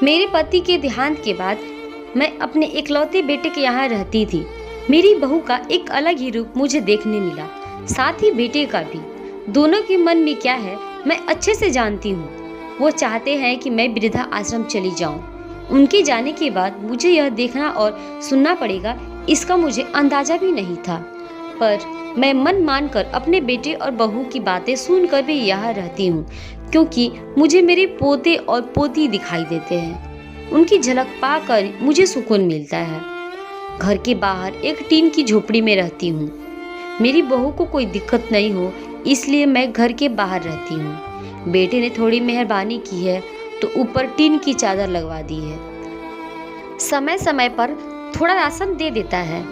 मेरे पति के देहांत के बाद मैं अपने इकलौते बेटे के यहाँ रहती थी। मेरी बहू का एक अलग ही रूप मुझे देखने मिला, साथ ही बेटे का भी। दोनों के मन में क्या है मैं अच्छे से जानती हूँ। वो चाहते हैं कि मैं वृद्धा आश्रम चली जाऊँ। उनके जाने के बाद मुझे यह देखना और सुनना पड़ेगा, इसका मुझे अंदाजा भी नहीं था। पर मैं मन मानकर अपने बेटे और बहू की बातें सुनकर भी यहाँ रहती हूँ, क्योंकि मुझे मेरे पोते और पोती दिखाई देते हैं। उनकी झलक पाकर मुझे सुकून मिलता है। घर के बाहर एक टीन की झोपड़ी में रहती हूँ। मेरी बहू को कोई दिक्कत नहीं हो, इसलिए मैं घर के बाहर रहती हूँ। बेटे ने थोड़ी मेहरबानी की है तो ऊपर टीन की चादर लगवा दी है। समय समय पर थोड़ा राशन दे देता है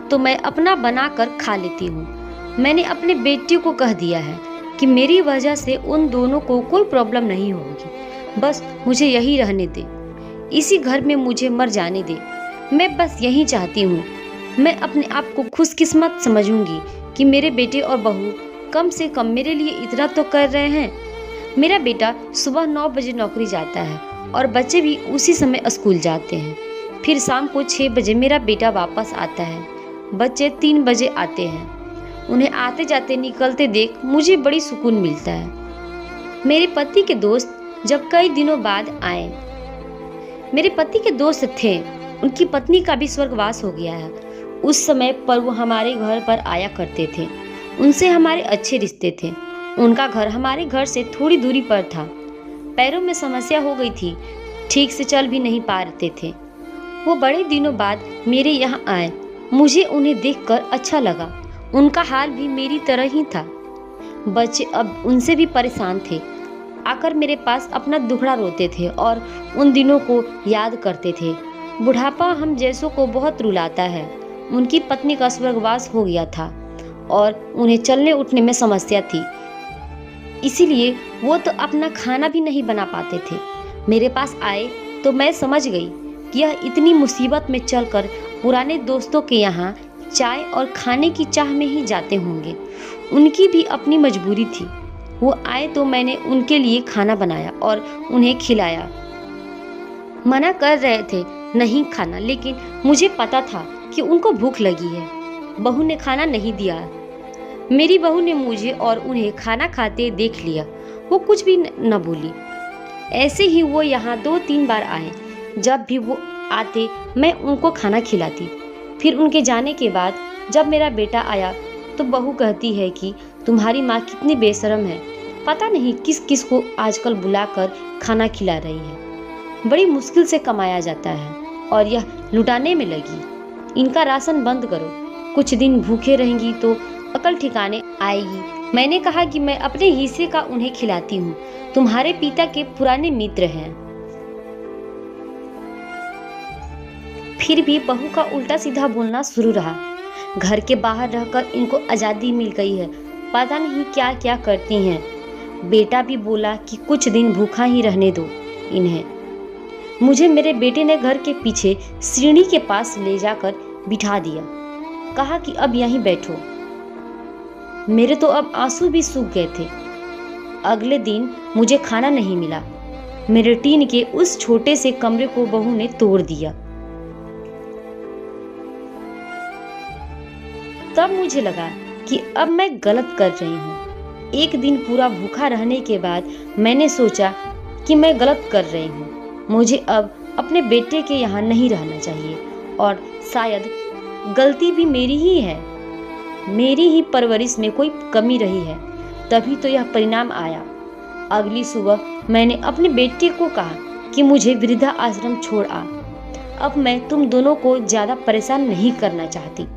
तो मैं अपना बनाकर खा लेती हूँ। मैंने अपने बेटे को कह दिया है कि मेरी वजह से उन दोनों को कोई प्रॉब्लम नहीं होगी, बस मुझे यही रहने दे, इसी घर में मुझे मर जाने दे। मैं बस यही चाहती हूँ। मैं अपने आप को खुशकिस्मत समझूंगी कि मेरे बेटे और बहू कम से कम मेरे लिए इतना तो कर रहे हैं। मेरा बेटा सुबह 9 बजे नौकरी जाता है और बच्चे भी उसी समय स्कूल जाते हैं। फिर शाम को 6 बजे मेरा बेटा वापस आता है। बच्चे 3 बजे आते हैं। उन्हें आते जाते निकलते देख मुझे बड़ी सुकून मिलता है। मेरे पति के दोस्त जब कई दिनों बाद आए, मेरे पति के दोस्त थे, उनकी पत्नी का भी स्वर्गवास हो गया है। उस समय पर वो हमारे घर पर आया करते थे। उनसे हमारे अच्छे रिश्ते थे। उनका घर हमारे घर से थोड़ी दूरी पर था। पैरों में समस्या हो गई थी, ठीक से चल भी नहीं पा रहे थे। वो बड़े दिनों बाद मेरे यहाँ आए। मुझे उन्हें देखकर अच्छा लगा। उनका हाल भी मेरी तरह ही था। बच्चे अब उनसे भी परेशान थे। आकर मेरे पास अपना दुखड़ा रोते थे और उन दिनों को याद करते थे। बुढ़ापा हम जैसों को बहुत रुलाता है। उनकी पत्नी का स्वर्गवास हो गया था और उन्हें चलने उठने में समस्या थी, इसीलिए वो तो अपना खाना भी नहीं बना पाते थे। मेरे पास आए तो मैं समझ गई कि यह इतनी मुसीबत में चलकर पुराने दोस्तों के यहाँ चाय और खाने की चाह में ही जाते होंगे। उनकी भी अपनी मजबूरी थी। वो आए तो मैंने उनके लिए खाना बनाया और उन्हें खिलाया। मना कर रहे थे नहीं खाना, लेकिन मुझे पता था कि उनको भूख लगी है। बहू ने खाना नहीं दिया। मेरी बहू ने मुझे और उन्हें खाना खाते देख लिया। वो कुछ भी न बोली। ऐसे ही वो यहाँ 2-3 बार आए। जब भी वो आते मैं उनको खाना खिलाती। फिर उनके जाने के बाद जब मेरा बेटा आया तो बहू कहती है कि तुम्हारी माँ कितनी बेशर्म है, पता नहीं किस किस को आजकल बुलाकर खाना खिला रही है। बड़ी मुश्किल से कमाया जाता है और यह लुटाने में लगी। इनका राशन बंद करो, कुछ दिन भूखे रहेंगी तो अकल ठिकाने आएगी। मैंने कहा कि मैं अपने हिस्से का उन्हें खिलाती हूँ, तुम्हारे पिता के पुराने मित्र हैं। फिर भी बहू का उल्टा सीधा बोलना शुरू रहा। घर के बाहर रहकर इनको आज़ादी मिल गई है, पता नहीं क्या क्या करती हैं। बेटा भी बोला कि कुछ दिन भूखा ही रहने दो इन्हें। मुझे मेरे बेटे ने घर के पीछे सीढ़ी के पास ले जाकर बिठा दिया। कहा कि अब यहीं बैठो। मेरे तो अब आंसू भी सूख गए थे। अगले दिन मुझे खाना नहीं मिला। मेरे टीन के उस छोटे से कमरे को बहू ने तोड़ दिया। तब मुझे लगा कि अब मैं गलत कर रही हूँ। एक दिन पूरा भूखा रहने के बाद मैंने सोचा कि मैं गलत कर रही हूँ। मुझे अब अपने बेटे के यहाँ नहीं रहना चाहिए और शायद गलती भी मेरी ही है। मेरी ही परवरिश में कोई कमी रही है, तभी तो यह परिणाम आया। अगली सुबह मैंने अपने बेटे को कहा कि मुझे वृद्धा आश्रम छोड़ आ। अब मैं तुम दोनों को ज़्यादा परेशान नहीं करना चाहती।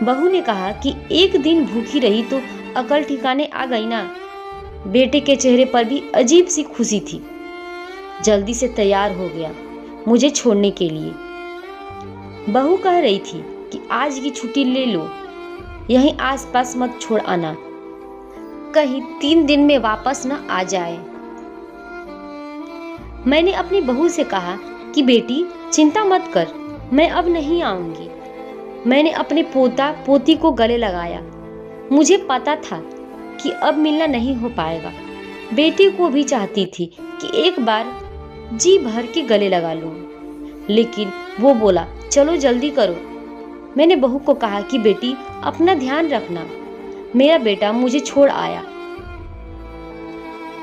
बहू ने कहा कि एक दिन भूखी रही तो अकल ठिकाने आ गई ना। बेटे के चेहरे पर भी अजीब सी खुशी थी। जल्दी से तैयार हो गया मुझे छोड़ने के लिए। बहू कह रही थी कि आज की छुट्टी ले लो, यहीं आसपास मत छोड़ आना, कहीं 3 दिन में वापस न आ जाए। मैंने अपनी बहू से कहा कि बेटी चिंता मत कर, मैं अब नहीं आऊंगी। मैंने अपने पोता पोती को गले लगाया। मुझे पता था कि अब मिलना नहीं हो पाएगा। बेटी को भी चाहती थी कि एक बार जी भर के गले लगा लूं, लेकिन वो बोला चलो जल्दी करो। मैंने बहू को कहा कि बेटी अपना ध्यान रखना। मेरा बेटा मुझे छोड़ आया।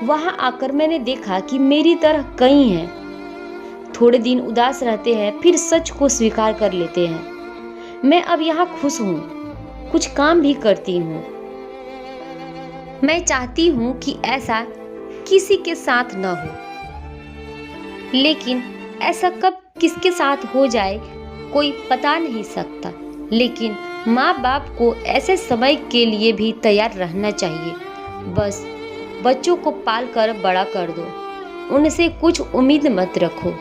वहां आकर मैंने देखा कि मेरी तरह कई हैं। थोड़े दिन उदास रहते हैं, फिर सच को स्वीकार कर लेते हैं। मैं अब यहाँ खुश हूँ, कुछ काम भी करती हूँ। मैं चाहती हूँ कि ऐसा किसी के साथ न हो, लेकिन ऐसा कब किसके साथ हो जाए कोई पता नहीं सकता। लेकिन माँ बाप को ऐसे समय के लिए भी तैयार रहना चाहिए। बस बच्चों को पाल कर बड़ा कर दो, उनसे कुछ उम्मीद मत रखो।